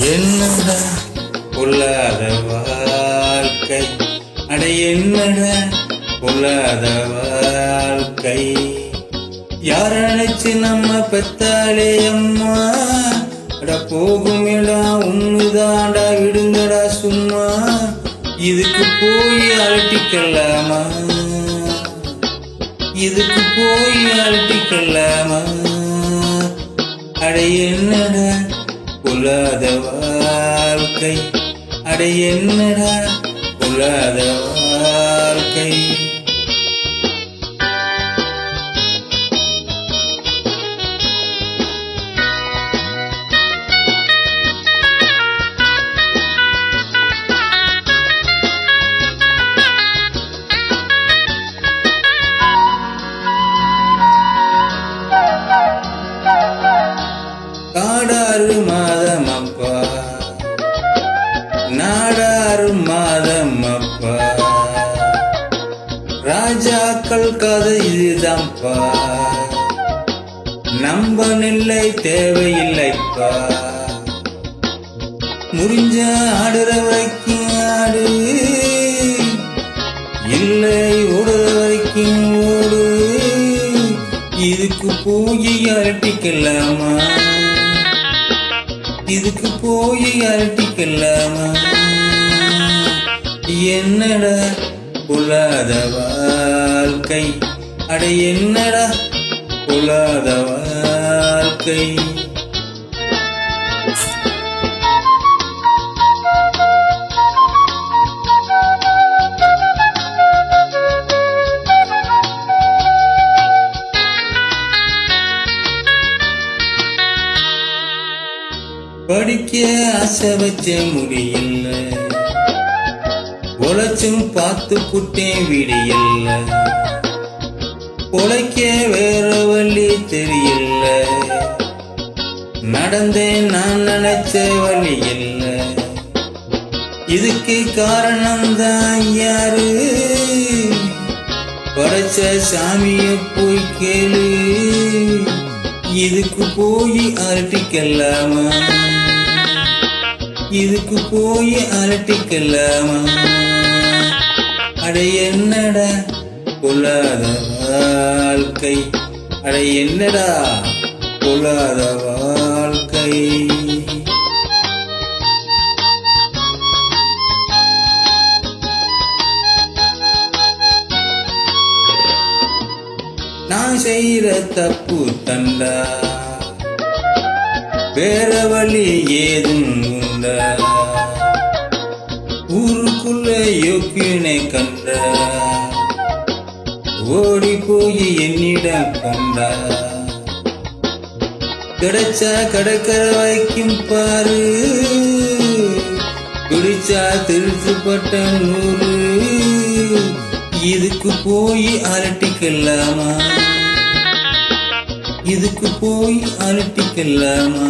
என்னடா பொல்லாத வாழ்க்கை, அட என்னடா பொல்லாத வாழ்க்கை. யார நினைச்சு நம்ம பெத்தாலே அம்மா, அட போகும் இடம் உண்ணுதாண்டா, விடுங்கடா சும்மா. இதுக்கு போய் அலட்டிக்கலாமா, இதுக்கு போய் அலட்டிக்கலாமா. அட என்னடா பொல்லாத வாழ்க்கை, அட என்னடா பொல்லாத வாழ்க்கை. காடாறு மாதம் அப்பா, நாடாறு மாதம் அப்பா, ராஜாக்கள் கதை இதுதான்ப்பா. நம்ப நிலை தேவையில்லைப்பா, முடிஞ்ச ஆடுற வரைக்கும் ஆடு, இல்லை ஓடுற வரைக்கும் ஓடு. இதுக்கு போய் அலட்டிக்கலாமா, இதுக்கு போய் அலட்டிக்கலாமா. என்னடா பொல்லாத வாழ்க்கை, அட என்னடா பொல்லாத வாழ்க்கை. படிக்க ஆசை வச்ச முடியல, உழைச்சும் பார்த்து புட்டேன் விடியல்ல. உழைக்க வேற வழி தெரியல, நடந்தேன் நான் நினைச்ச வழி இல்ல. இதுக்கு காரணம்தான் யாரு, படைச்ச சாமிய போய் கேளு. இதுக்கு போய் அலட்டிக்கலாமா, இதுக்கு போய் அலட்டிக்கலாமா. அட என்னடா பொல்லாத வாழ்க்கை, அட என்னடா பொல்லாத வாழ்க்கை. நான் செய்யற தப்பு தண்டா, வேற வழி ஏதும் உண்டா. ஊருக்குள்ள யோக்கியனை கண்ட, ஓடி போய் என்னிடம் கண்டா. கிடைச்சா கடற்கரை வைக்கும் பாரு, பிடிச்சா திருத்துப்பட்ட நூறு. இதுக்கு போய் அலட்டிக்கலாமா, இதுக்கு போய் அலட்டிக்கலாமா.